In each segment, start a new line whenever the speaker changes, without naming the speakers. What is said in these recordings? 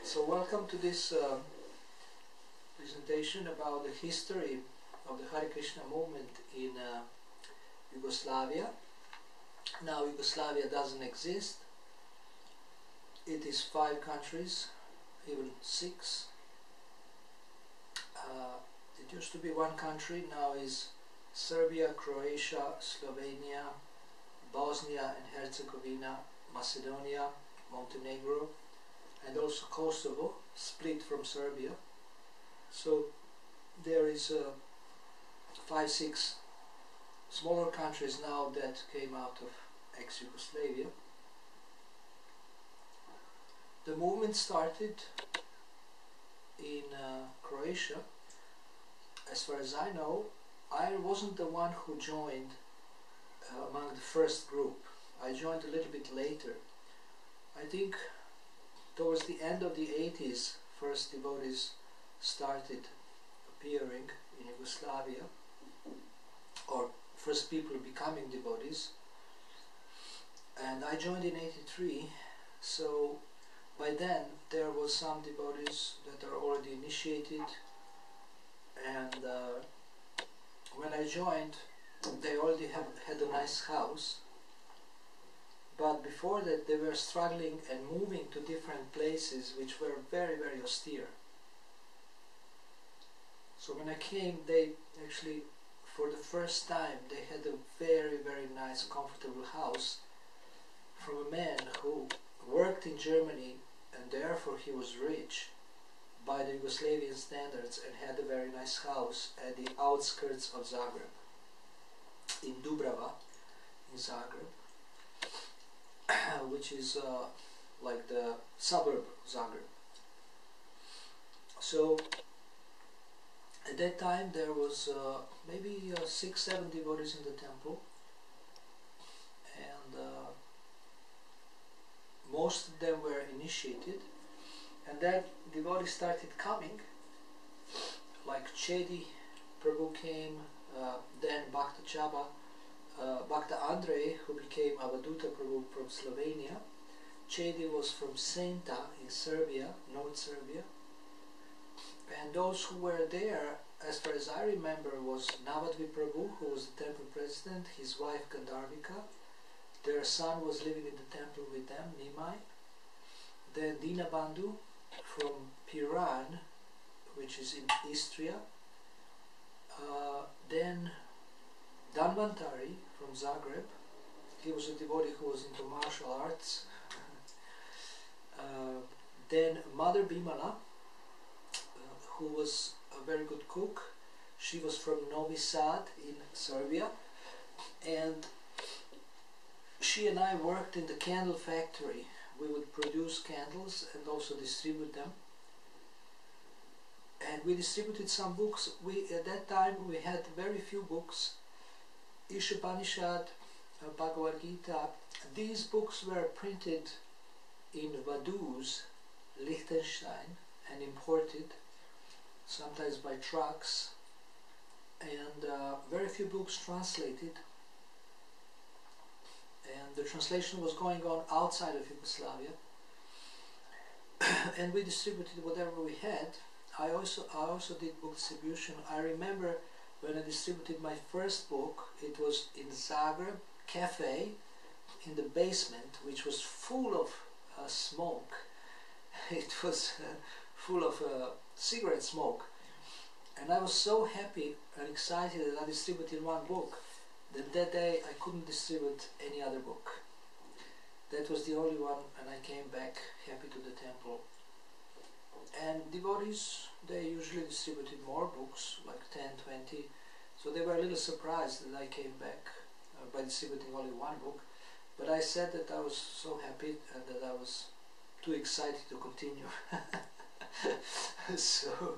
So welcome to this presentation about the history of the Hare Krishna movement in Yugoslavia. Now Yugoslavia doesn't exist. It is 5 countries, even 6. It used to be 1 country, now is Serbia, Croatia, Slovenia, Bosnia and Herzegovina, Macedonia, Montenegro, and also Kosovo, split from Serbia. So there is 5-6 smaller countries now that came out of ex-Yugoslavia. The movement started in Croatia. As far as I know, I wasn't the one who joined among the first group. I joined a little bit later. I think towards the end of the 80s, first devotees started appearing in Yugoslavia, or first people becoming devotees, and I joined in 83. So by then there was some devotees that are already initiated, and when I joined they already had a nice house. But before that they were struggling and moving to different places which were very, very austere. So when I came, they actually, for the first time, they had a very, very nice, comfortable house from a man who worked in Germany, and therefore he was rich by the Yugoslavian standards and had a very nice house at the outskirts of Zagreb, in Dubrava, in Zagreb, which is like the suburb of Zagreb. So at that time there was maybe 6-7 devotees in the temple, and most of them were initiated, and then devotees started coming, like Chedi Prabhu came, then Bhakta Chaba, Bhakta Andrei, who became Avaduta Prabhu from Slovenia. Chedi was from Senta in Serbia, North Serbia. And those who were there, as far as I remember, was Navadvi Prabhu, who was the temple president, his wife Gandharvika. Their son was living in the temple with them, Nimai. Then Dinabandhu from Piran, which is in Istria. Then Danvantari from Zagreb. He was a devotee who was into martial arts. Then Mother Bimala, who was a very good cook. She was from Novi Sad in Serbia, and she and I worked in the candle factory. We would produce candles and also distribute them. And we distributed some books. At that time we had very few books. Ishopanishad, Bhagavad-Gita. These books were printed in Vaduz, Liechtenstein, and imported, sometimes by trucks, and very few books translated. And the translation was going on outside of Yugoslavia, and we distributed whatever we had. I also did book distribution. I remember when I distributed my first book, it was in Zagreb cafe in the basement, which was full of smoke. It was full of cigarette smoke, and I was so happy and excited that I distributed one book that day I couldn't distribute any other book. That was the only one, and I came back happy to the temple. And devotees, they usually distributed more books, like 10, 20, so they were a little surprised that I came back by distributing only one book. But I said that I was so happy and that I was too excited to continue. So,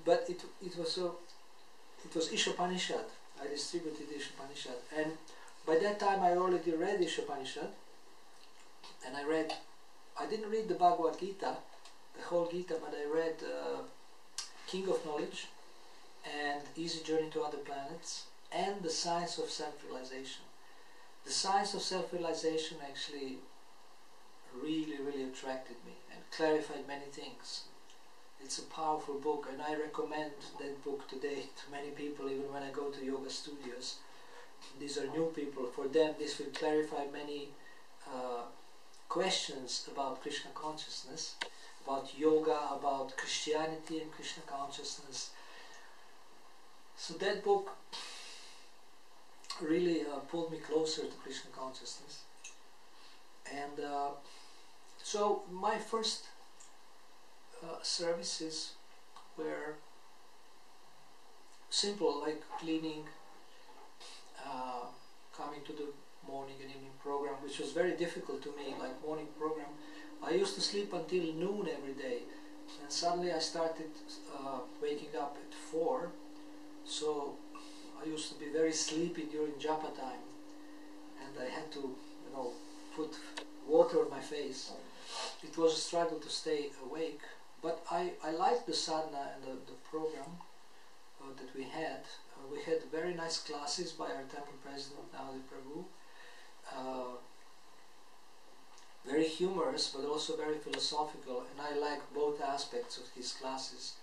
but it was Ishopanishad. I distributed Ishopanishad, and by that time I already read Ishopanishad, and I didn't read the Bhagavad-Gita, the whole Gita, but I read King of Knowledge and Easy Journey to Other Planets and the Science of Self-Realization. The Science of Self-Realization actually really attracted me and clarified many things. It's a powerful book, and I recommend that book today to many people, even when I go to yoga studios. These are new people. For them, this will clarify many questions about Krishna consciousness, about yoga, about Christianity and Krishna consciousness. So that book really pulled me closer to Krishna consciousness. And so my first services were simple, like cleaning, coming to the morning and evening program, which was very difficult to me. Like morning program, I used to sleep until noon every day, and suddenly I started waking up at 4, so I used to be very sleepy during japa time, and I had to, put water on my face. It was a struggle to stay awake, but I liked the sadhana and the program that we had. We had very nice classes by our temple president, now the Prabhu. Very humorous, but also very philosophical, and I like both aspects of his classes.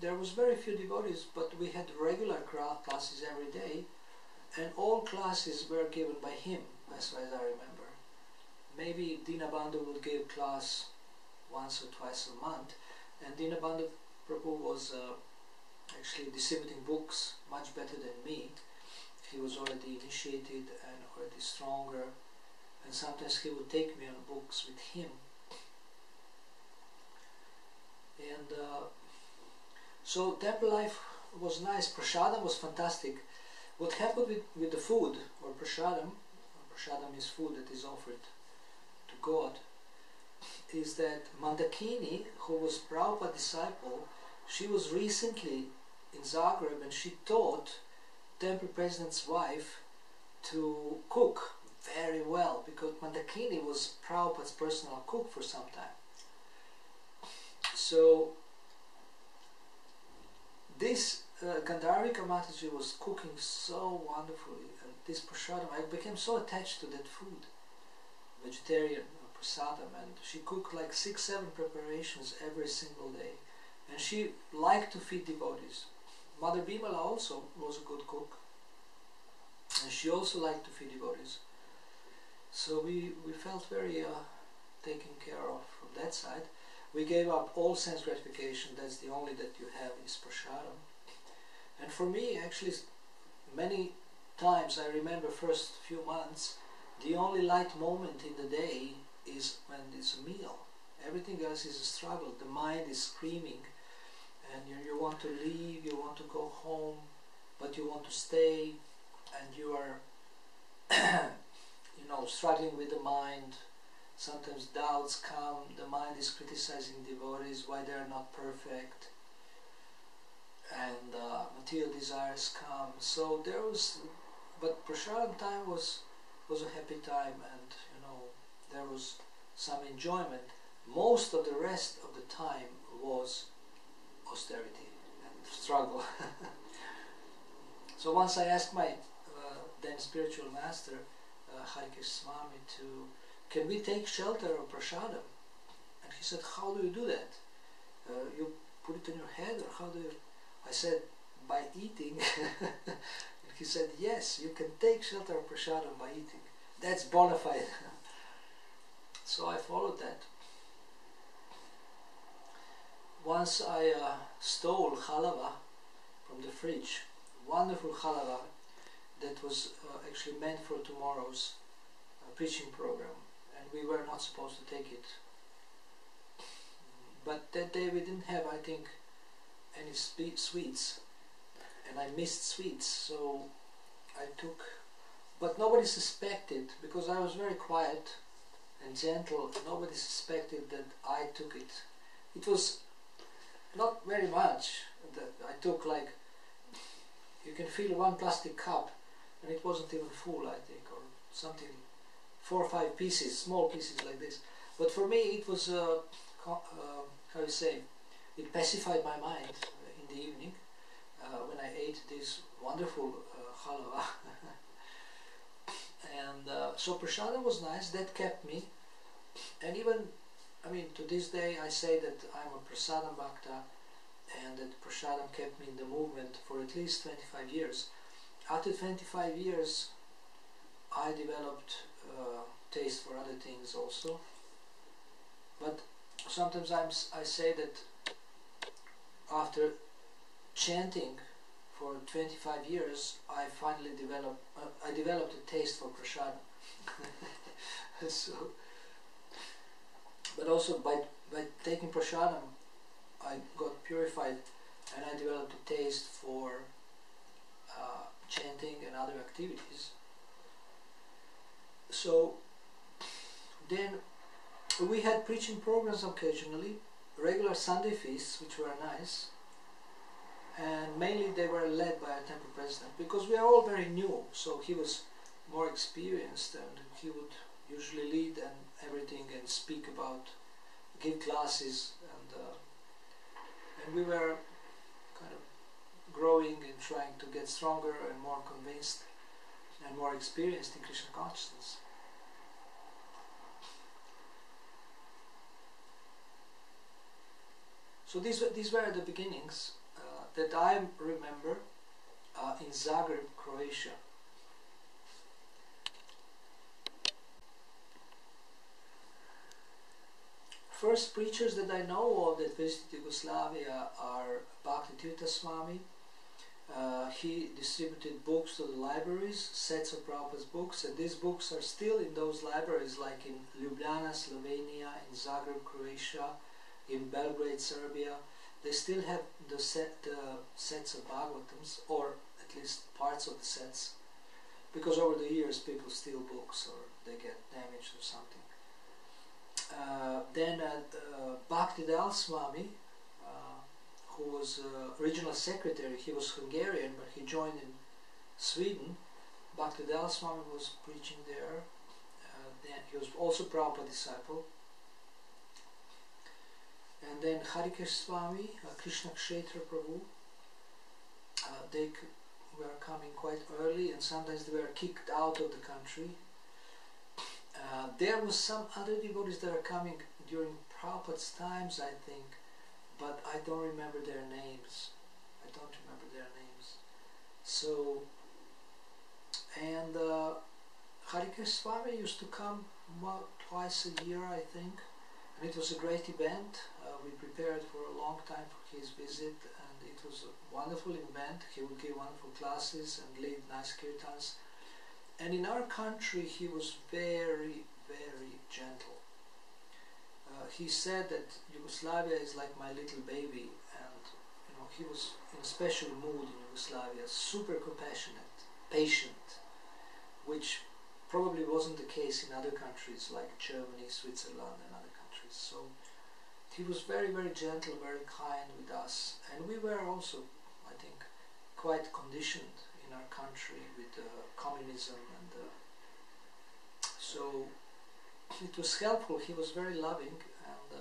There was very few devotees, but we had regular classes every day, and all classes were given by him, as far as I remember. Maybe Dinabandhu would give class once or twice a month, and Dinabandhu Prabhu was actually distributing books much better than me. He was already initiated and already stronger, and sometimes he would take me on books with him. And so temple life was nice. Prasadam was fantastic. What happened with the food, or prasadam is food that is offered to God, is that Mandakini, who was Prabhupada's disciple, she was recently in Zagreb, and she taught temple president's wife to cook very well, because Mandakini was Prabhupada's personal cook for some time. So this Gandharvika Mataji was cooking so wonderfully, and this prasadam, I became so attached to that food, vegetarian prasadam, and she cooked like 6-7 preparations every single day, and she liked to feed devotees. Mother Bimala also was a good cook, and she also liked to feed devotees. So we felt very taken care of from that side. We gave up all sense gratification. That's the only that you have is prasadam. And for me, actually, many times I remember first few months, the only light moment in the day is when it's a meal. Everything else is a struggle. The mind is screaming, and you want to leave, you want to go home, but you want to stay, and you are struggling with the mind. Sometimes doubts come, the mind is criticizing devotees, why they are not perfect, and material desires come. So there was, but prasadam time was a happy time, and there was some enjoyment. Most of the rest of the time was austerity and struggle. So once I asked my then spiritual master, Hare Krishna Swami, can we take shelter of prasadam? And he said, how do you do that? You put it on your head, or how do you? I said, by eating. And he said, yes, you can take shelter of prasadam by eating. That's bona fide. So I followed that. Once I stole halava from the fridge, wonderful halava that was actually meant for tomorrow's preaching program, and we were not supposed to take it. But that day we didn't have, I think, any sweets, and I missed sweets, so I took, but nobody suspected, because I was very quiet and gentle. Nobody suspected that I took it. It was not very much that I took, like, you can feel one plastic cup, and it wasn't even full, I think, or something, 4 or 5 pieces, small pieces like this. But for me it was, how you say, it pacified my mind in the evening when I ate this wonderful halava. And so prasadam was nice, that kept me. And even, I mean, to this day I say that I'm a prasadam bhakta, and that prasadam kept me in the movement for at least 25 years. After 25 years I developed taste for other things also, but sometimes I say that after chanting for 25 years I finally developed a taste for prasadam. So, but also by taking prasadam I got purified, and I developed a taste for chanting and other activities. So then we had preaching programs occasionally, regular Sunday feasts, which were nice, and mainly they were led by our temple president, because we are all very new, so he was more experienced, and he would usually lead and everything and speak about, give classes, and we were kind of growing and trying to get stronger and more convinced and more experienced in Krishna consciousness. So these were the beginnings that I remember in Zagreb, Croatia. First preachers that I know of that visited Yugoslavia are Bhakti Tirtha Swami. He distributed books to the libraries, sets of Prabhupada's books, and these books are still in those libraries, like in Ljubljana, Slovenia, in Zagreb, Croatia, in Belgrade, Serbia. They still have the sets of Bhagavatams, or at least parts of the sets, because over the years people steal books or they get damaged or something. Then Bhakti Dal Swami, who was regional secretary, he was Hungarian, but he joined in Sweden. Bhakti Dal Swami was preaching there. Then he was also Prabhupada disciple. And then Hare Krishna Swami, Krishna Kshetra Prabhu, they were coming quite early, and sometimes they were kicked out of the country. There was some other devotees that are coming during Prabhupada's times, I think, but I don't remember their names. So, and Hare Krishna Swami used to come twice a year, I think, and it was a great event. We prepared for a long time for his visit, and it was a wonderful event. He would give wonderful classes and lead nice kirtans. And in our country he was very, very gentle. He said that Yugoslavia is like my little baby, and he was in a special mood in Yugoslavia, super compassionate, patient, which probably wasn't the case in other countries like Germany, Switzerland and other countries. So he was very, very gentle, very kind with us, and we were also, I think, quite conditioned in our country with communism, and so it was helpful. He was very loving, and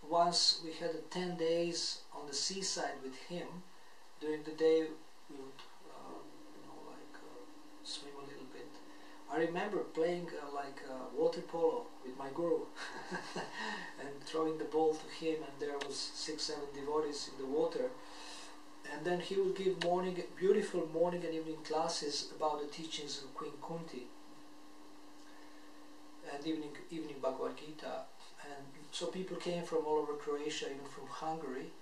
once we had 10 days on the seaside with him. During the day we would swim a little bit. I remember playing water polo with my guru and throwing the ball to him, and there was 6-7 devotees in the water. And then he would give beautiful morning and evening classes about the teachings of Queen Kunti, and evening Bhagavad-Gita. And so people came from all over Croatia, even from Hungary,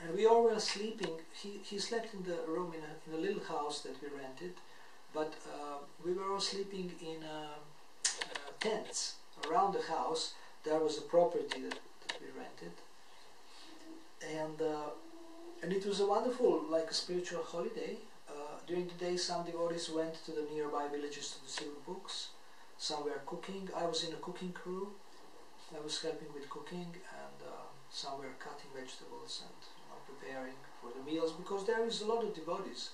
and we all were sleeping. He slept in the room in a little house that we rented, but we were all sleeping in tents around the house. There was a property that we rented, and it was a wonderful, like a spiritual holiday. During the day some devotees went to the nearby villages to receive books. Some were cooking. I was in a cooking crew. I was helping with cooking, and some were cutting vegetables and preparing for the meals, because there is a lot of devotees.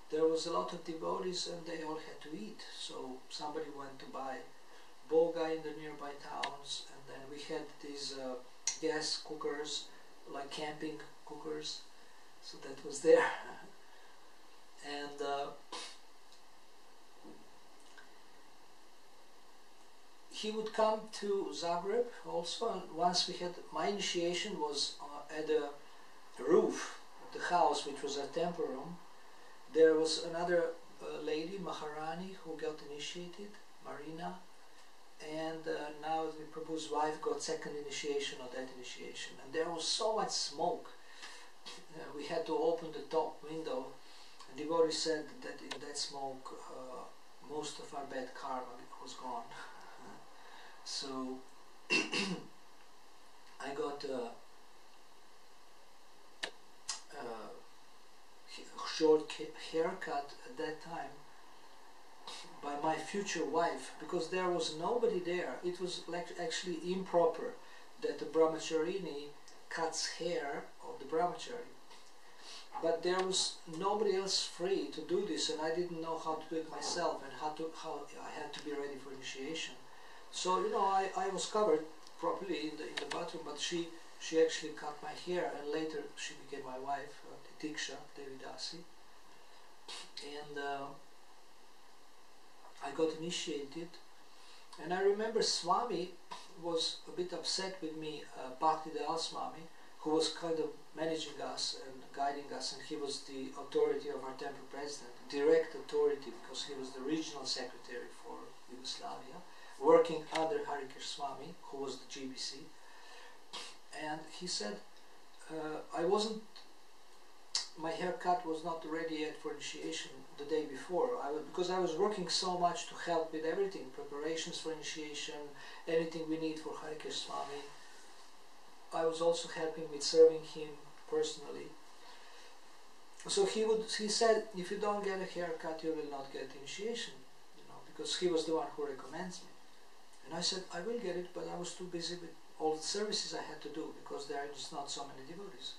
There was a lot of devotees and they all had to eat. So somebody went to buy boga in the nearby towns, and then we had these gas cookers, like camping cookers, so that was there. And he would come to Zagreb also, and once we had, my initiation was at the roof of the house, which was a temple room. There was another lady, Maharani, who got initiated, Marina, and now the Prabhu's wife got second initiation of that initiation, and there was so much smoke. We had to open the top window, and devotee said that in that smoke most of our bad karma was gone. So I got a short haircut at that time by my future wife, because there was nobody there. It was like actually improper that the brahmacharini cuts hair of the brahmachari, but there was nobody else free to do this, and I didn't know how to do it myself, and how I had to be ready for initiation. So you know, I was covered properly in the bathroom, but she actually cut my hair, and later she became my wife, Tiksha Devidasi, and I got initiated. And I remember Swami was a bit upset with me, Bhakti Dayal Swami, who was kind of managing us and guiding us, and he was the authority of our temple president, direct authority, because he was the regional secretary for Yugoslavia, working under Hare Krishna Swami, who was the GBC. And he said, my haircut was not ready yet for initiation the day before, because I was working so much to help with everything, preparations for initiation, anything we need for Hare Krishna Swami. I was also helping with serving him personally. So he said, if you don't get a haircut, you will not get initiation, you know, because he was the one who recommends me. And I said, I will get it, but I was too busy with all the services I had to do, because there are just not so many devotees.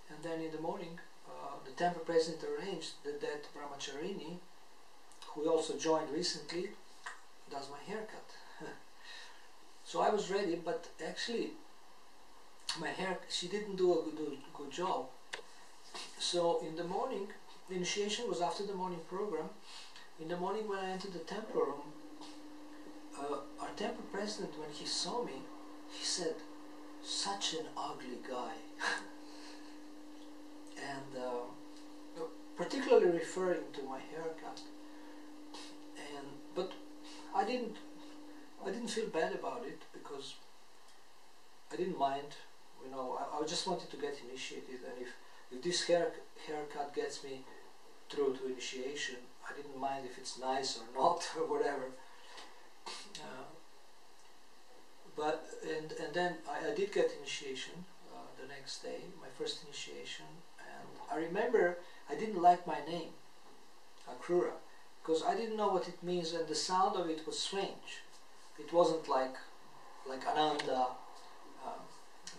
And then in the morning, the temple president arranged that brahmacharini, who also joined recently, does my haircut. So I was ready, but actually my hair, she didn't do a good job. So in the morning, the initiation was after the morning program. In the morning when I entered the temple room, our temple president, when he saw me, he said, such an ugly guy. And particularly referring to my haircut. But I didn't feel bad about it, because I didn't mind. You know, I just wanted to get initiated, and if this haircut gets me through to initiation, I didn't mind if it's nice or not or whatever. And then I did get initiation the next day, my first initiation, and I remember I didn't like my name, Akrura, because I didn't know what it means, and the sound of it was strange. It wasn't like Ananda.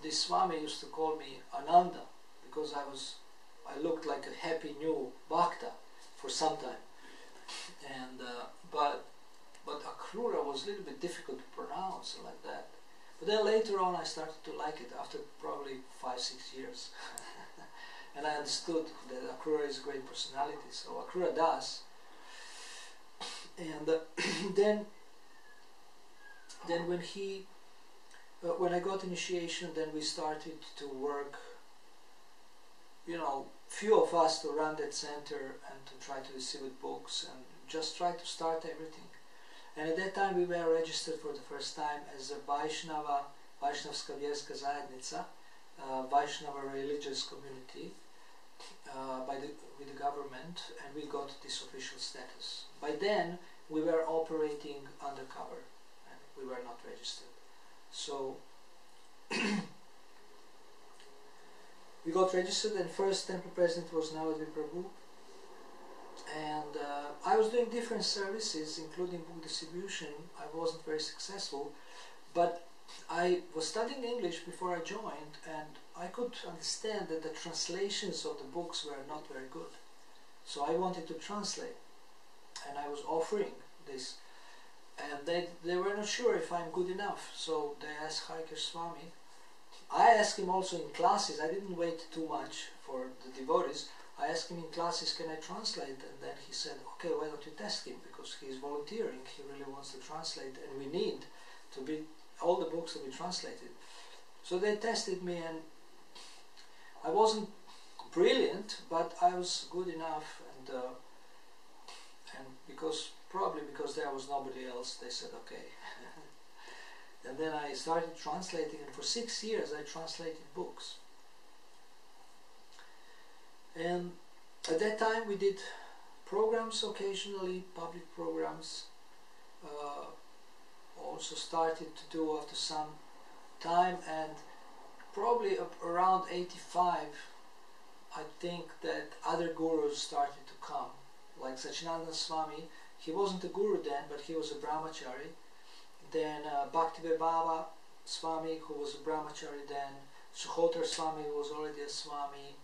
This Swami used to call me Ananda, because I looked like a happy new bhakta for some time, and but Akrura was a little bit difficult to pronounce like that. But then later on I started to like it after probably 5-6 years. And I understood that Akrura is a great personality, so Akrura Das. And then when I got initiation, then we started to work, you know, few of us to run that center and to try to distribute books and just try to start everything. And at that time we were registered for the first time as a Vaishnavska Vjerska Zajednica, Vaishnava religious community, with the government, and we got this official status. By then we were operating undercover and we were not registered. So we got registered, and first temple president was Navadvi Prabhu, and I was doing different services including book distribution. I wasn't very successful, but I was studying English before I joined, and I could understand that the translations of the books were not very good. So I wanted to translate, and I was offering this, and they were not sure if I'm good enough. So they asked Hare Krishna Swami. I asked him also in classes. I didn't wait too much for the devotees. I asked him in classes, can I translate? And then he said, okay, why don't you test him? Because he's volunteering, he really wants to translate, and we need to be all the books to be translated. So they tested me, and I wasn't brilliant, but I was good enough, and probably because there was nobody else, they said okay. And then I started translating, and for 6 years I translated books. And at that time we did programs occasionally, public programs. Also started to do after some time, and probably around 85 I think that other gurus started to come, like Sachinanda Swami. He wasn't a guru then, but he was a brahmachari. Then Bhaktivedanta Swami, who was a brahmachari then, Sukhotar Swami, who was already a Swami.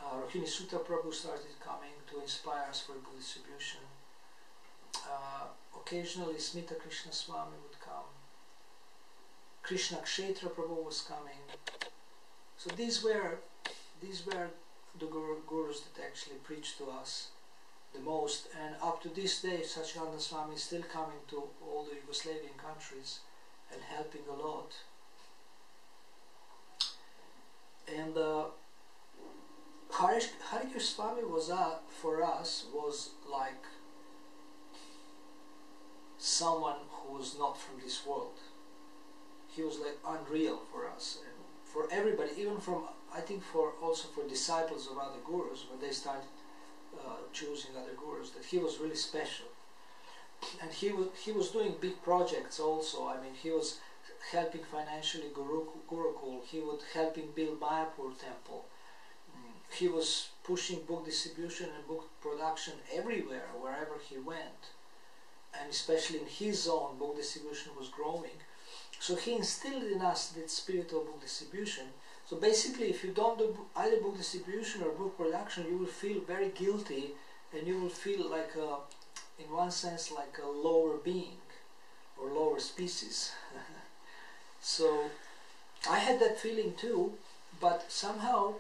Rohini Sutta Prabhu started coming to inspire us for book distribution. Occasionally Smita Krishna Swami would come. Krishna Kshetra Prabhu was coming. So these were the gurus that actually preached to us the most, and up to this day Sachinanda Swami is still coming to all the Yugoslavian countries and helping a lot. And Hare Krishna Swami was for us was like someone who was not from this world. He was like unreal for us and for everybody, even from, I think, also for disciples of other gurus when they started choosing other gurus, that he was really special. And he was doing big projects also. I mean, he was helping financially Gurukul. He was helping build Mayapur temple. He was pushing book distribution and book production everywhere, wherever he went. And especially in his zone, book distribution was growing. So he instilled in us that spirit of book distribution. So basically, if you don't do either book distribution or book production, you will feel very guilty, and you will feel like, in one sense, like a lower being or lower species. So I had that feeling too, but somehow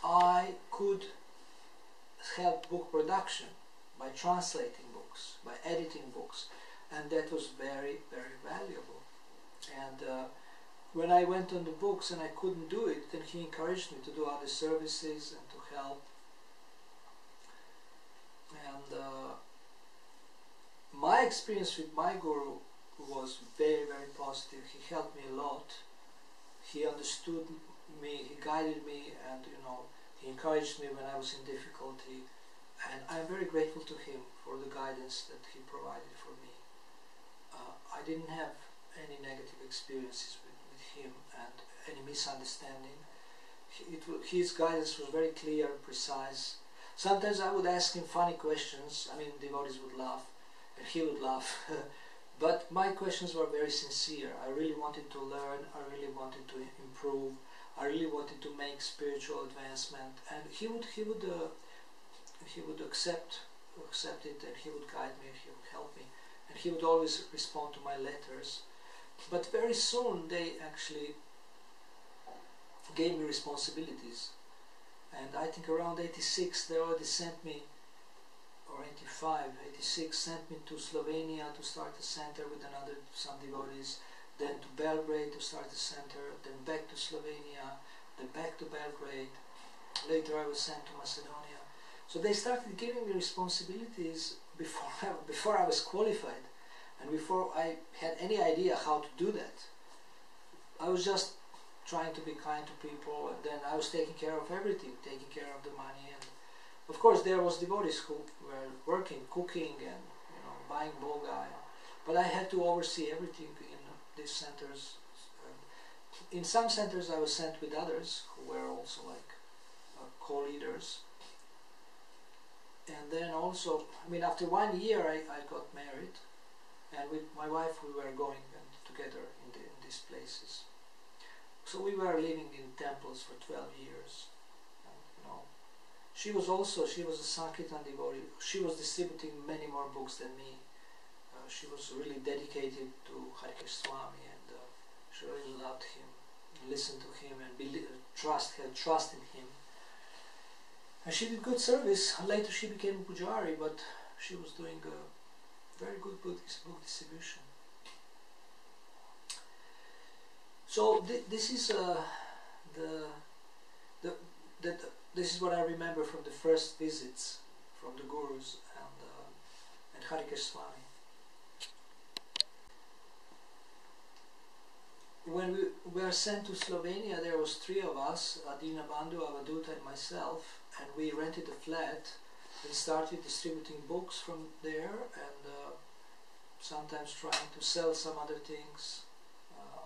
I could help book production by translating books, by editing books, and that was very, very valuable. And when I went on the books and I couldn't do it, then he encouraged me to do other services and to help. And my experience with my guru was very, very positive. He helped me a lot. He understood me, he guided me, and he encouraged me when I was in difficulty. And I'm very grateful to him for the guidance that he provided for me. I didn't have any negative experiences with him and any misunderstanding. His guidance was very clear, precise. Sometimes I would ask him funny questions. I mean, devotees would laugh, and he would laugh. But my questions were very sincere. I really wanted to learn. I really wanted to improve. I really wanted to make spiritual advancement, and he would accept it, and he would guide me, he would help me, and he would always respond to my letters. But very soon they actually gave me responsibilities, and I think around 86 they already sent me, or 86 sent me to Slovenia to start a center with some devotees, then to Belgrade to start a center, then back to Slovenia, then back to Belgrade. Later I was sent to Macedonia. So they started giving me responsibilities before I was qualified, and before I had any idea how to do that. I was just trying to be kind to people, and then I was taking care of everything, taking care of the money, and of course there was devotees who were working, cooking, and buying boga, but I had to oversee everything in these centers. In some centers I was sent with others who were also like co-leaders. And then also, I mean, after 1 year I got married, and with my wife we were going together in these places. So we were living in temples for 12 years. And, she was a Sankirtan devotee. She was distributing many more books than me. She was really dedicated to Hare Krishna Swami, and she really loved him, listened to him, and had trust in him. And she did good service. Later she became a pujari, but she was doing a very good book distribution. So this is this is what I remember from the first visits from the gurus and Hare Krishna. When we were sent to Slovenia, there was 3 of us, Adina Bandhu, Avaduta and myself, and we rented a flat and started distributing books from there, and sometimes trying to sell some other things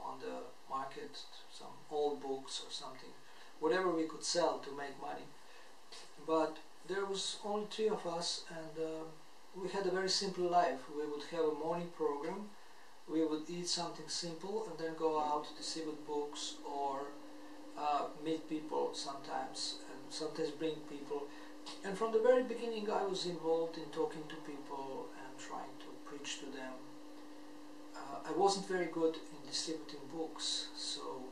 on the market, some old books or something, whatever we could sell to make money. But there was only 3 of us, and we had a very simple life. We would have a morning program, we would eat something simple and then go out to distribute books or meet people sometimes, and sometimes bring people. And from the very beginning I was involved in talking to people and trying to preach to them. I wasn't very good in distributing books, so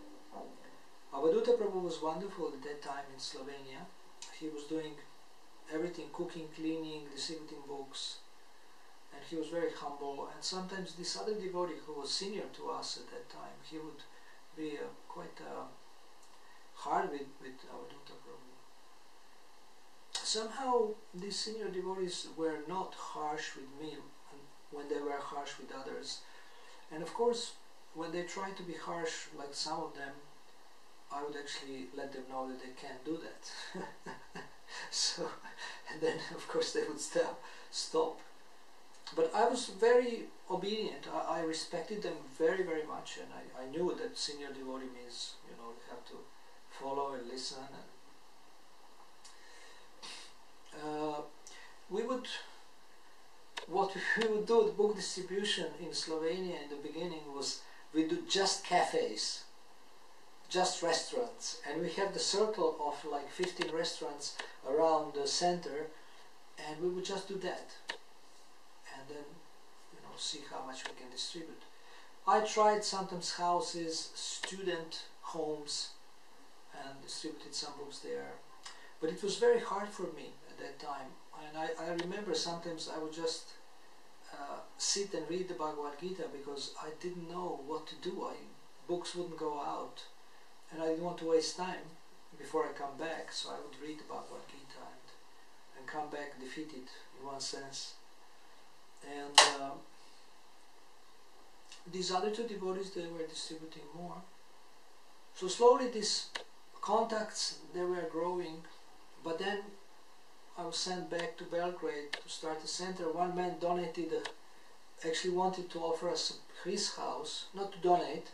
Avaduta Prabhu was wonderful at that time in Slovenia. He was doing everything, cooking, cleaning, distributing books, and he was very humble. And sometimes this other devotee who was senior to us at that time, he would be quite hard with Avaduta Prabhu. Somehow these senior devotees were not harsh with me when they were harsh with others. And of course, when they tried to be harsh, like some of them, I would actually let them know that they can't do that. So, and then of course they would stop. But I was very obedient. I respected them very, very much, and I knew that senior devotee means, you know, you have to follow and listen. And what we would do, the book distribution in Slovenia in the beginning was, we do just cafes, just restaurants, and we have the circle of like 15 restaurants around the center, and we would just do that, and then, you know, see how much we can distribute. I tried sometimes houses, student homes, and distributed some books there, but it was very hard for me at that time. And I remember sometimes I would just sit and read the Bhagavad-Gita because I didn't know what to do. Books wouldn't go out, and I didn't want to waste time before I come back, so I would read the Bhagavad-Gita and come back defeated in one sense. And these other 2 devotees, they were distributing more. So slowly these contacts, they were growing, but then I was sent back to Belgrade to start a center. One man donated, actually wanted to offer us his house, not to donate,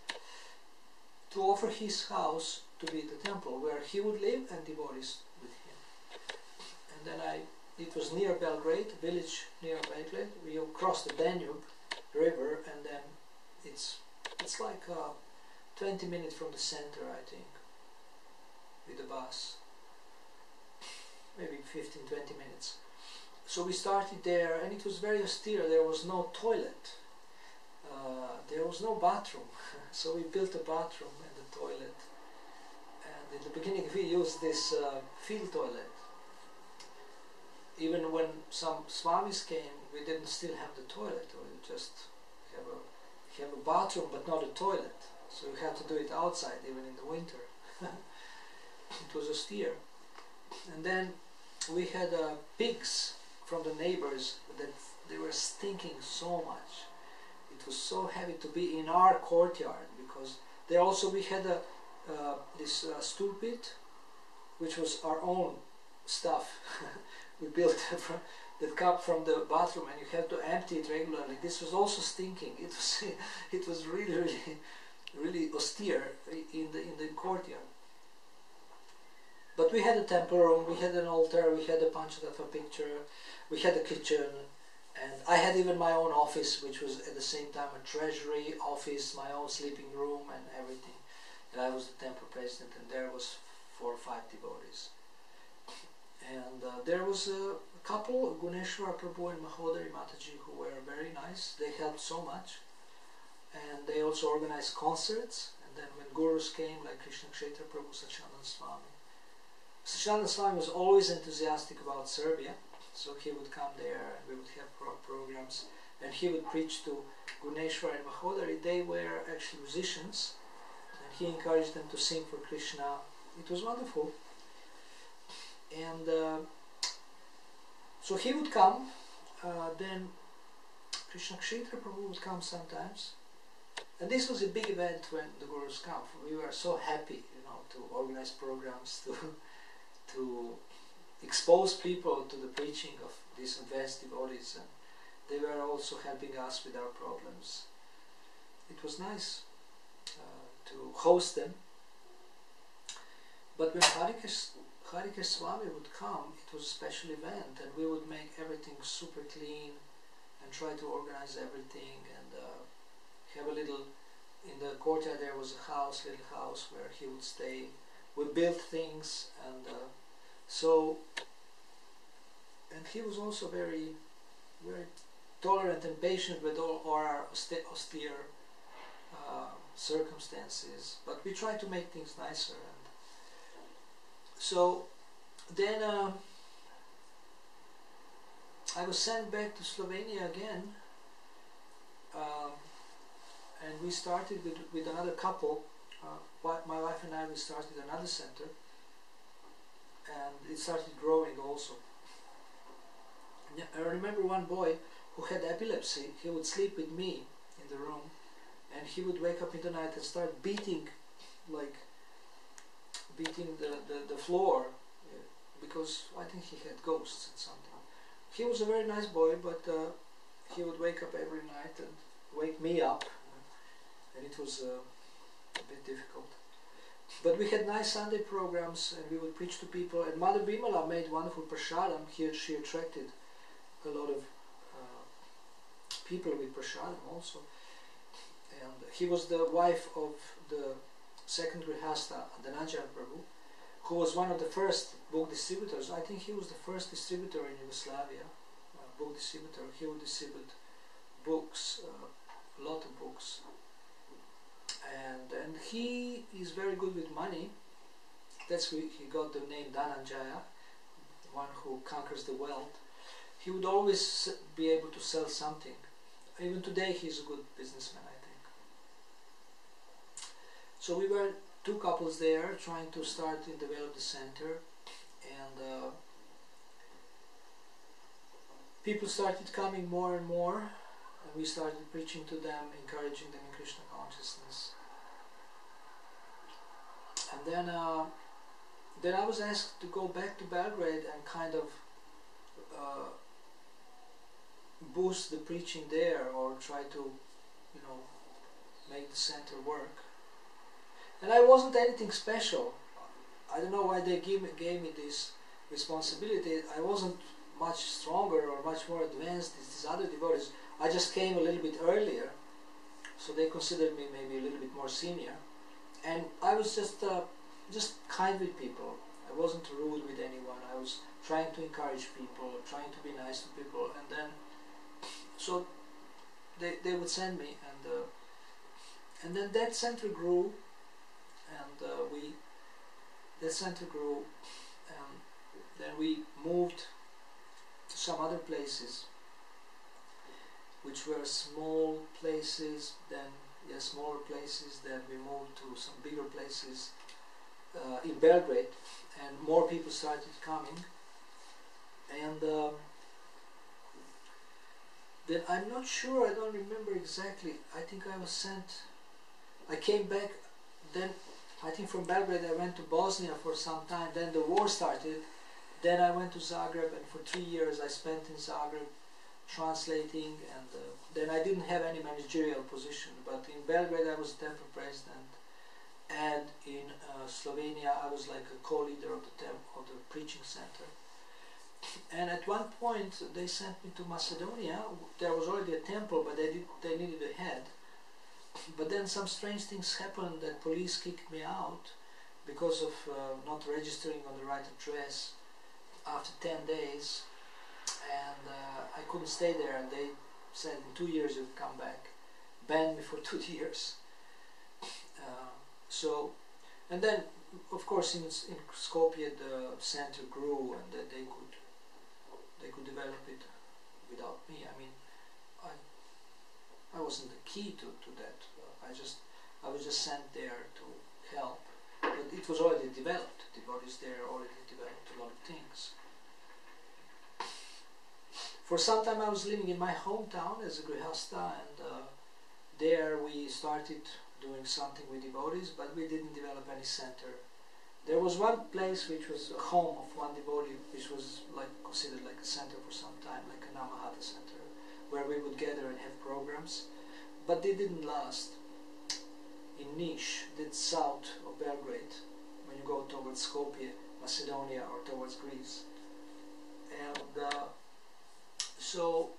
to offer his house to be the temple where he would live and devotees with him. And then it was near Belgrade, village near Belgrade. We crossed the Danube river, and then it's like 20 minutes from the center, I think, with the bus. Maybe 15-20 minutes. So we started there, and it was very austere. There was no toilet, there was no bathroom. So we built a bathroom and a toilet, and in the beginning we used this field toilet. Even when some swamis came, we didn't still have the toilet. We just have a bathroom but not a toilet, so we had to do it outside even in the winter. It was austere. And then we had pigs from the neighbors that they were stinking so much. It was so heavy to be in our courtyard, because there also we had this stool pit, which was our own stuff. We built that cup from the bathroom, and you had to empty it regularly. This was also stinking. It was really austere in the courtyard. But we had a temple room, we had an altar, we had a Panchatattva picture, we had a kitchen, and I had even my own office, which was at the same time a treasury office, my own sleeping room and everything. And I was the temple president, and there was 4 or 5 devotees. And there was a couple, Guneshwar Prabhu and Mahodari Mataji, who were very nice. They helped so much. And they also organized concerts. And then when gurus came, like Krishna Kshetra Prabhu, Sachananda Swami, Sachinanda Swami was always enthusiastic about Serbia, so he would come there and we would have programs, and he would preach to Guneshwar and Mahodari. They were actually musicians, and he encouraged them to sing for Krishna. It was wonderful. And so he would come, then Krishna Kshetra Prabhu would come sometimes. And this was a big event when the Gurus come. We were so happy, to organize programs, to expose people to the preaching of these advanced devotees, and they were also helping us with our problems. It was nice to host them. But when Hare Krishna Swami would come, it was a special event, and we would make everything super clean and try to organize everything, and have a little, in the courtyard there was a little house where he would stay. We built things, and and he was also very, very tolerant and patient with all our austere circumstances, but we tried to make things nicer. And so then I was sent back to Slovenia again, and we started with another couple. My wife and I, we started another center, and it started growing also. I remember one boy who had epilepsy. He would sleep with me in the room, and he would wake up in the night and start beating the floor, because I think he had ghosts and something. He was a very nice boy, but he would wake up every night and wake me up, and it was a bit difficult. But we had nice Sunday programs, and we would preach to people, and Mother Bimala made wonderful prasadam. She attracted a lot of people with prasadam also. And he was the wife of the second Grihastha, Dhananjaya Prabhu, who was one of the first book distributors. I think he was the first distributor in Yugoslavia, book distributor. He would distribute books, a lot of books. And he is very good with money. That's where he got the name Dhananjaya, one who conquers the wealth. He would always be able to sell something. Even today he's a good businessman, I think. So we were two couples there trying to start and develop the center, and people started coming more and more, and we started preaching to them, encouraging them in Krishna consciousness. And then I was asked to go back to Belgrade and kind of boost the preaching there, or try to, make the center work. And I wasn't anything special. I don't know why they gave me this responsibility. I wasn't much stronger or much more advanced as these other devotees. I just came a little bit earlier, so they considered me maybe a little bit more senior. And I was just kind with people. I wasn't rude with anyone. I was trying to encourage people, trying to be nice to people, and then so they would send me, and then that center grew, and then we moved to some other places, which were small places. Then smaller places. Then we moved to some bigger places in Belgrade, and more people started coming. And then I'm not sure, I don't remember exactly. I think I was sent, I came back, then I think from Belgrade I went to Bosnia for some time. Then the war started. Then I went to Zagreb, and for 3 years I spent in Zagreb translating, and then I didn't have any managerial position, but in Belgrade I was temple president, and in Slovenia I was like a co-leader of the preaching center. And at one point they sent me to Macedonia. There was already a temple, but they needed a head. But then some strange things happened, that police kicked me out because of not registering on the right address after 10 days. And I couldn't stay there, and they said in 2 years you'll come back. Banned me for 2 years. And then of course in Skopje the center grew, and that they could develop it without me. I mean, I wasn't the key to that. I was just sent there to help, but it was already developed. The devotees there already developed a lot of things. For some time I was living in my hometown as a grihasta, and there we started doing something with devotees, but we didn't develop any center. There was one place which was a home of one devotee, which was like considered like a center for some time, like a Namahata center, where we would gather and have programs, but they didn't last. In Niš, that's south of Belgrade, when you go towards Skopje, Macedonia, or towards Greece. And so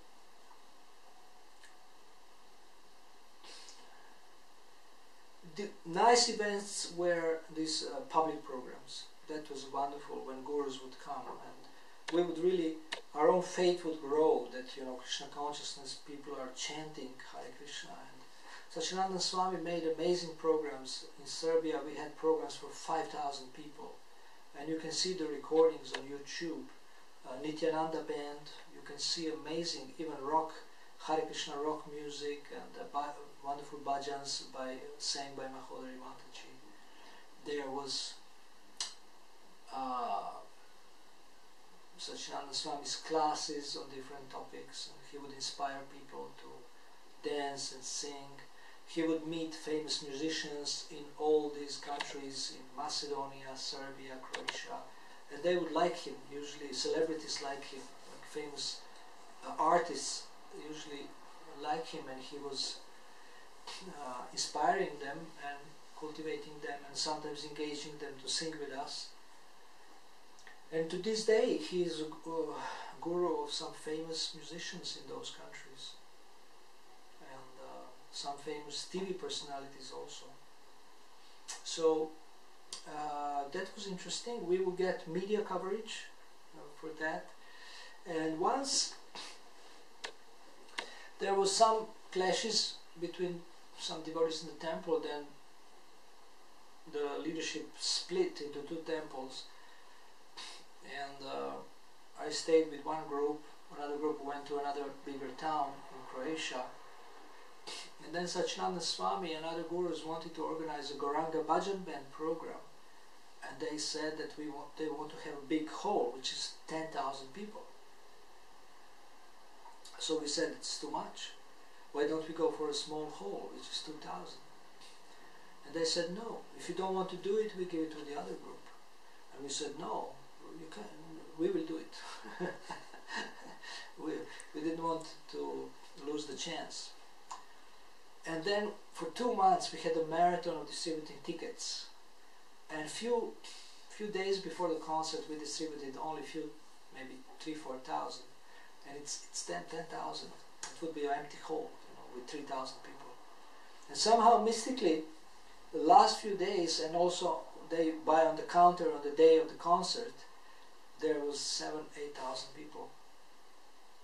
the nice events were these public programs. That was wonderful when gurus would come, and we would really, our own faith would grow, that, you know, Krishna consciousness, people are chanting Hare Krishna. And Satchidananda Swami made amazing programs. In Serbia we had programs for 5,000 people, and you can see the recordings on YouTube. Nityananda band, you can see amazing, even rock, Hare Krishna rock music, and wonderful bhajans sang by Mahodari Mataji. There was Satchidananda Swami's classes on different topics, and he would inspire people to dance and sing. He would meet famous musicians in all these countries, in Macedonia, Serbia, Croatia, and they would like him. Usually celebrities like him, like famous artists usually like him, and he was inspiring them and cultivating them, and sometimes engaging them to sing with us. And to this day he is a guru of some famous musicians in those countries, and some famous TV personalities also. So that was interesting. We would get media coverage for that, and once there was some clashes between some devotees in the temple, then the leadership split into two temples, and I stayed with one group, another group went to another bigger town in Croatia, and then Satchidananda Swami and other gurus wanted to organize a Gauranga Bhajan Band program, and they said that they want to have a big hall, which is 10,000 people. So we said, it's too much. Why don't we go for a small hall, which is 2,000? And they said, no, if you don't want to do it, we give it to the other group. And we said, no, you can, we will do it. we didn't want to lose the chance. And then for 2 months we had a marathon of distributing tickets. And few days before the concert we distributed only maybe 3,000-4,000. And it's 10,000. It would be an empty hall, you know, with 3,000 people. And somehow mystically, the last few days, and also they buy on the counter on the day of the concert, there was 7,000-8,000 people,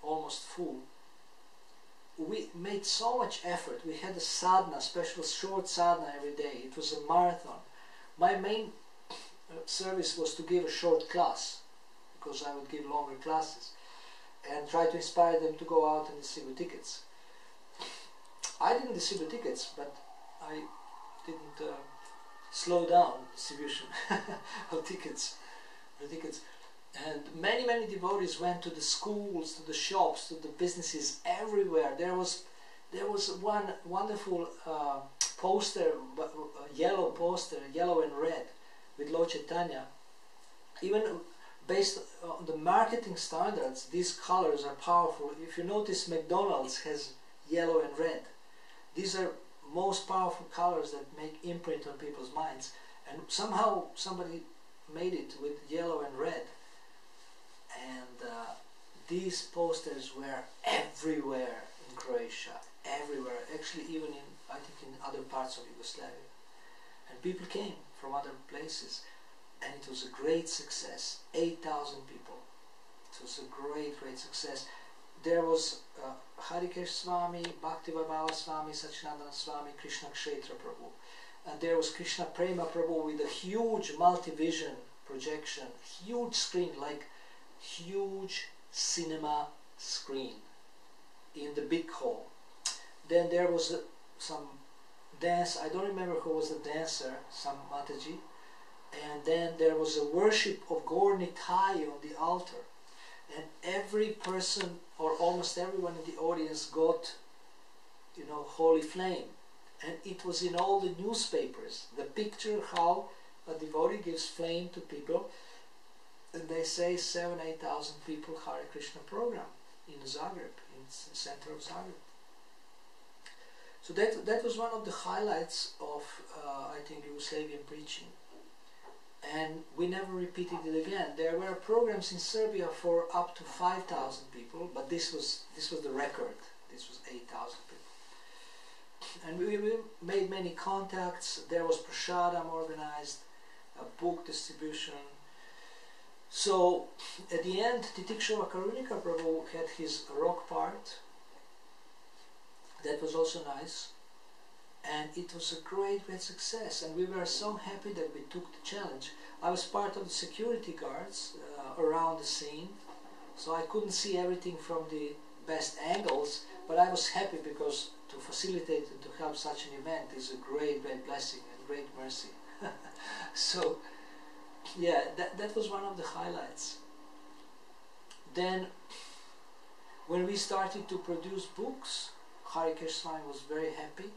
almost full. We made so much effort. We had a sadhana, special short sadhana every day. It was a marathon. My main service was to give a short class, because I would give longer classes, and try to inspire them to go out and distribute tickets. I didn't distribute tickets, but I didn't slow down distribution of tickets. And many devotees went to the schools, to the shops, to the businesses, everywhere. There was one wonderful poster, yellow poster, yellow and red, with Lord Chaitanya. Even based on the marketing standards, these colors are powerful. If you notice, McDonald's has yellow and red. These are most powerful colors that make imprint on people's minds. And somehow somebody made it with yellow and red. And these posters were everywhere in Croatia, everywhere. Actually, even in, I think, in other parts of Yugoslavia. And people came from other places. And it was a great success. 8,000 people. It was a great success. There was Hare Krishna Swami, Bhakti Vaibhava Swami, Satchidananda Swami, Krishna Kshetra Prabhu. and there was Krishna Prema Prabhu with a huge multi-vision projection, huge screen, like huge cinema screen in the big hall. Then there was some dance, I don't remember who was the dancer, some Mataji, and then there was a worship of Gaur Nitai on the altar, and every person, or almost everyone in the audience, got, you know, holy flame, and it was in all the newspapers, the picture how a devotee gives flame to people, and they say 7,000-8,000 people Hare Krishna program in Zagreb, in the center of Zagreb. So that was one of the highlights of, I think, Yugoslavian preaching. And we never repeated it again. There were programs in Serbia for up to 5,000 people, but this was the record. This was 8,000 people. And we made many contacts. There was prasadam organized, a book distribution. So at the end, Titikshava Karunika Prabhu had his rock part. That was also nice, and it was a great success, and we were so happy that we took the challenge. I was part of the security guards around the scene, so I couldn't see everything from the best angles, but I was happy because to facilitate and to help such an event is a great blessing and great mercy. So yeah, that was one of the highlights. Then when we started to produce books, Hare Krishna was very happy.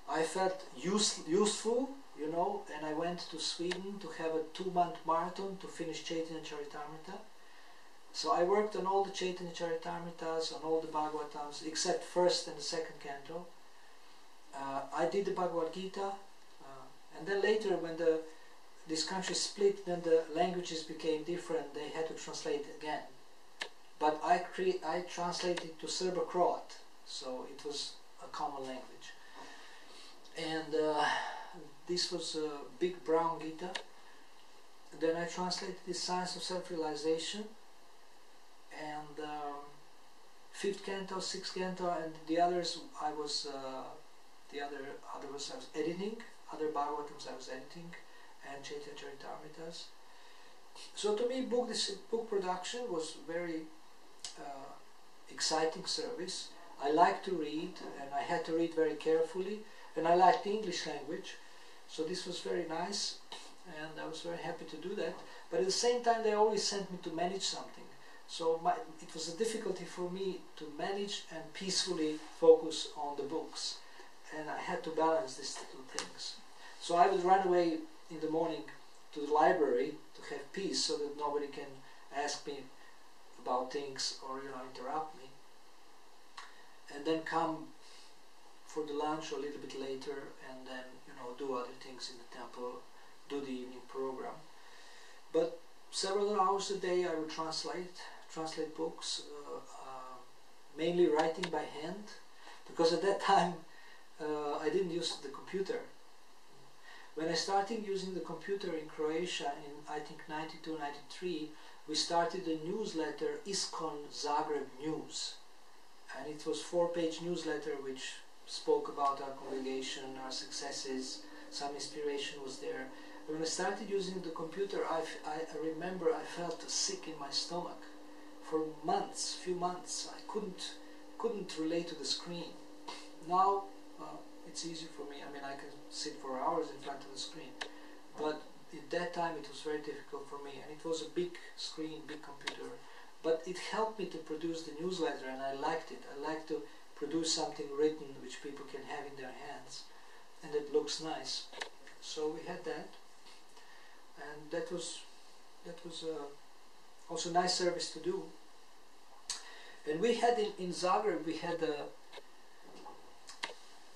I felt useful, you know, and I went to Sweden to have a 2-month marathon to finish Chaitanya Charitamrita. So I worked on all the Chaitanya Charitamritas, on all the Bhagavatams, except first and the second canto. I did the Bhagavad-Gita, and then later when this country split, then the languages became different, they had to translate again. But I translated to Serbo-Croat, so it was a common language. And this was a big brown Gita. Then I translated the Science of Self-Realization, and 5th canto, 6th canto, and the others I was editing. Other Bhagavatams I was editing, and Chaitanya Charitamritas. So to me, book production was very exciting service. I like to read, and I had to read very carefully, and I liked the English language, so this was very nice, and I was very happy to do that. But at the same time, they always sent me to manage something, so it was a difficulty for me to manage and peacefully focus on the books, and I had to balance these two things. So I would run away in the morning to the library to have peace, so that nobody can ask me about things or, you know, interrupt me, and then come for the lunch a little bit later, and then, you know, do other things in the temple, do the evening program. But several hours a day I would translate books, mainly writing by hand, because at that time I didn't use the computer. When I started using the computer in Croatia in, I think, 92, 93, we started a newsletter, ISKCON Zagreb News. And it was a 4-page newsletter which spoke about our congregation, our successes, some inspiration was there. When I started using the computer, I remember I felt sick in my stomach for months, few months. I couldn't relate to the screen. Now it's easy for me. I mean, I can sit for hours in front of the screen. But at that time it was very difficult for me, and it was a big screen, big computer. But it helped me to produce the newsletter, and I liked it. I like to produce something written which people can have in their hands, and it looks nice. So we had that, and that was also a nice service to do. And we had in Zagreb, we had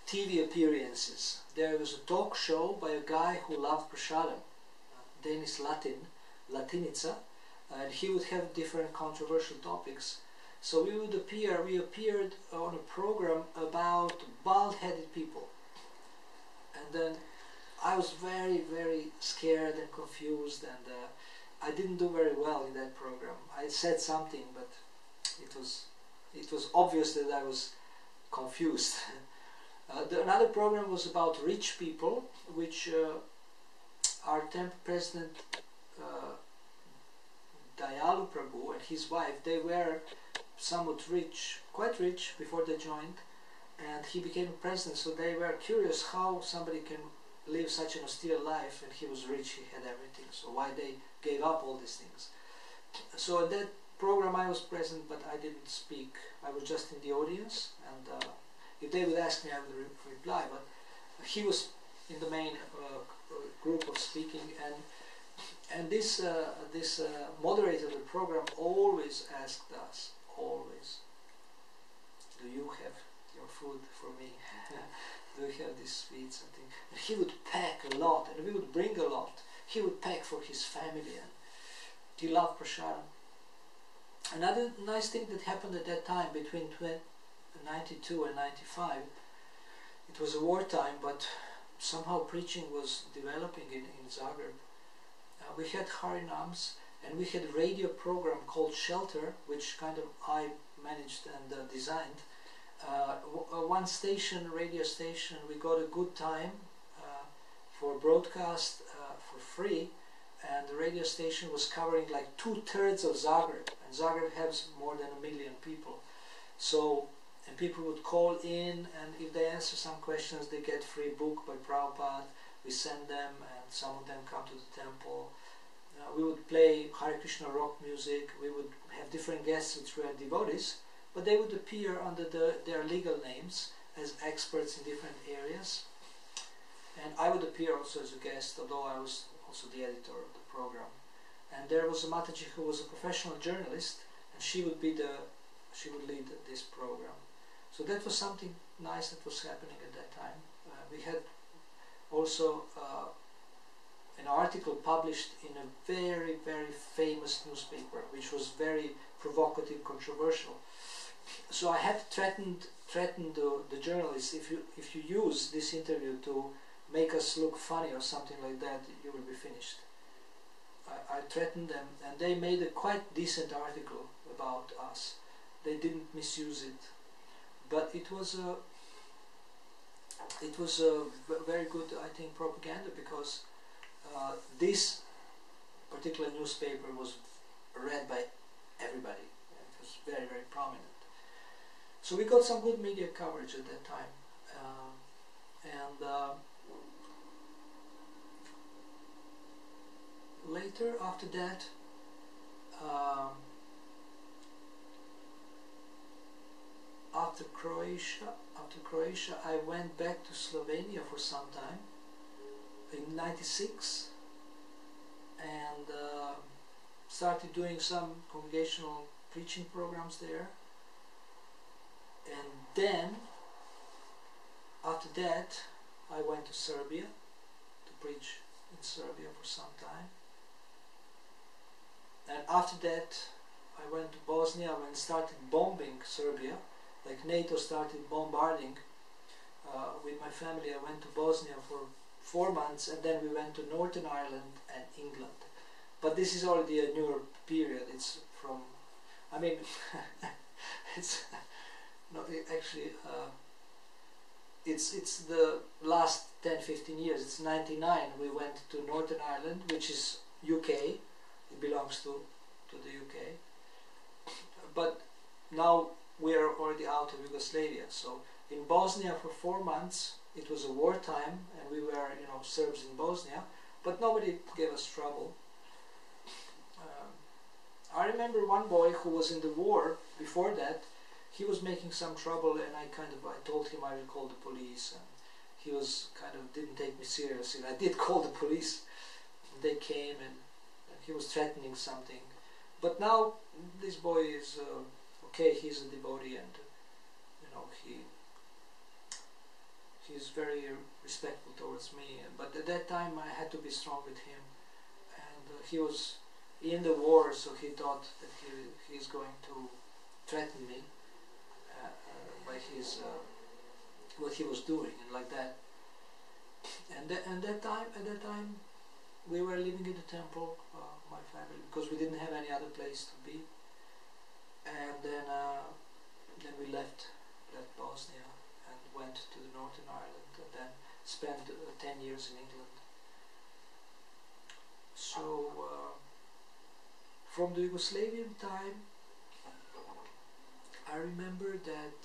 TV appearances. There was a talk show by a guy who loved prasadam, Denis Latinica, and he would have different controversial topics. So we appeared on a program about bald-headed people. And then I was very, very scared and confused, and I didn't do very well in that program. I said something, but it was obvious that I was confused. Another program was about rich people, which our temple president Dayalu Prabhu and his wife, they were somewhat rich, quite rich before they joined, and he became president, so they were curious how somebody can live such an austere life, and he was rich, he had everything, so why they gave up all these things. So at that program I was present, but I didn't speak, I was just in the audience, and if they would ask me I would reply, but he was in the main group of speaking, and this moderator of the program always asked us, always, do you have your food for me? Do you have these sweets and things? And he would pack a lot, and we would bring a lot. He would pack for his family, and he loved prasadam. Another nice thing that happened at that time, between 92 and 95, it was a wartime, but somehow preaching was developing in Zagreb. We had Harinams, and we had a radio program called Shelter, which kind of I managed and designed. One station, radio station, we got a good time for broadcast for free, and the radio station was covering like 2/3 of Zagreb, and Zagreb has more than 1 million people. So, and people would call in, and if they answer some questions, they get free book by Prabhupada. We send them, and some of them come to the temple. We would play Hare Krishna rock music. We would have different guests which were devotees, but they would appear under their legal names as experts in different areas. And I would appear also as a guest, although I was also the editor of the program. And there was a Mataji who was a professional journalist, and she would lead this program. So that was something nice that was happening at that time. We had also an article published in a very, very famous newspaper, which was very provocative, controversial. So I had threatened the journalists, if you use this interview to make us look funny or something like that, you will be finished. I threatened them, and they made a quite decent article about us. They didn't misuse it, but it was a very good, I think, propaganda, because this particular newspaper was read by everybody. It was very, very prominent. So we got some good media coverage at that time, and later, after that, after Croatia, I went back to Slovenia for some time in '96, and started doing some congregational preaching programs there. And then, after that, I went to Serbia to preach in Serbia for some time. And after that, I went to Bosnia and started bombing Serbia. Like NATO started bombarding. With my family, I went to Bosnia for 4 months, and then we went to Northern Ireland and England. But this is already a newer period. It's from, I mean, it's not actually. It's the last 10-15 years. It's '99. We went to Northern Ireland, which is UK. It belongs to the UK. But now we are already out of Yugoslavia. So in Bosnia for 4 months, it was a wartime, and we were, Serbs in Bosnia, but nobody gave us trouble. I remember one boy who was in the war before that. He was making some trouble, and I told him I will call the police, and he was didn't take me seriously. I did call the police. They came, and he was threatening something. But now this boy is okay. He's a devotee, and he's very respectful towards me. But at that time, I had to be strong with him, and he was in the war, so he thought that he's going to threaten me by his what he was doing, and like that. And at that time, we were living in the temple, my family, because we didn't have any other place to be. And then we left Bosnia, and went to the Northern Ireland and then spent 10 years in England. So from the Yugoslavian time, I remember that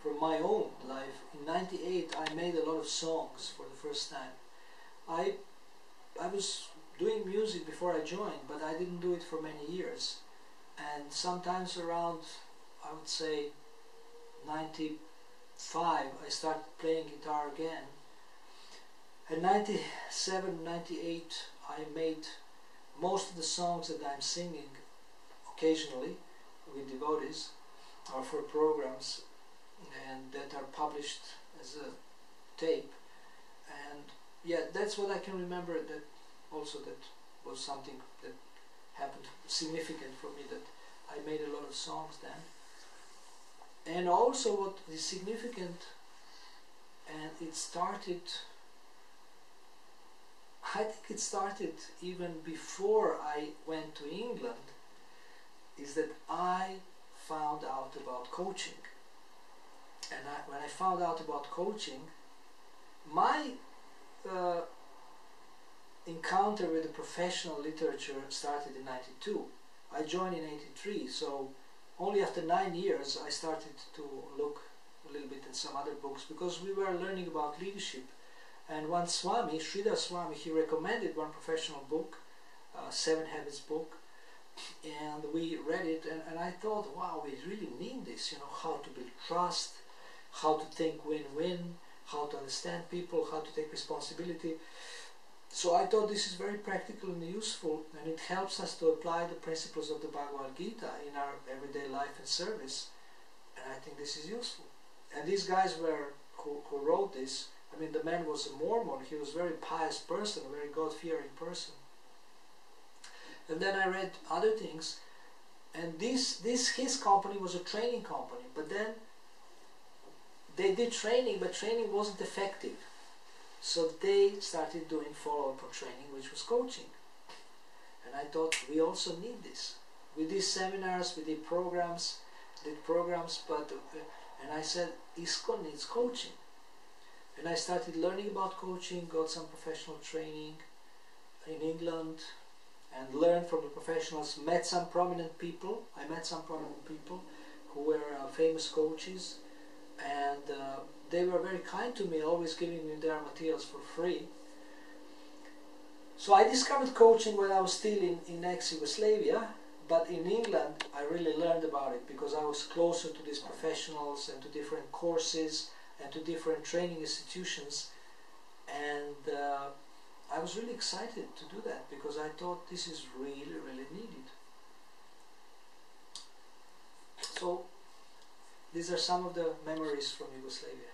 from my own life, in '98 I made a lot of songs for the first time. I was doing music before I joined, but I didn't do it for many years. And sometimes around, I would say, 95, I started playing guitar again. In 97, 98, I made most of the songs that I'm singing occasionally with devotees or for programs, and that are published as a tape. And yeah, that's what I can remember. That also that was something that happened significant for me, that I made a lot of songs then. And also what is significant, and it started, I think it started even before I went to England, is that I found out about coaching. And when I found out about coaching, my encounter with the professional literature started in '92. I joined in '83, so only after 9 years I started to look a little bit in some other books, because we were learning about leadership. And one Swami, Sridhar Swami, he recommended one professional book, 7 Habits book, and we read it, and I thought, wow, we really need this, you know, how to build trust, how to think win-win, how to understand people, how to take responsibility. So I thought this is very practical and useful, and it helps us to apply the principles of the Bhagavad-Gita in our everyday life and service, and I think this is useful. And these guys who wrote this, I mean, the man was a Mormon, he was a very pious person, a very God-fearing person. And then I read other things, and his company was a training company, but then they did training, but training wasn't effective. So they started doing follow-up on training, which was coaching. And I thought, we also need this. We did seminars, we did programs, but and I said, ISKCON needs coaching. And I started learning about coaching, got some professional training in England, and learned from the professionals, met some prominent people. I met some prominent people who were famous coaches, and they were very kind to me, always giving me their materials for free. So I discovered coaching when I was still in ex-Yugoslavia, but in England I really learned about it because I was closer to these professionals and to different courses and to different training institutions, and I was really excited to do that because I thought this is really, really needed. So these are some of the memories from Yugoslavia.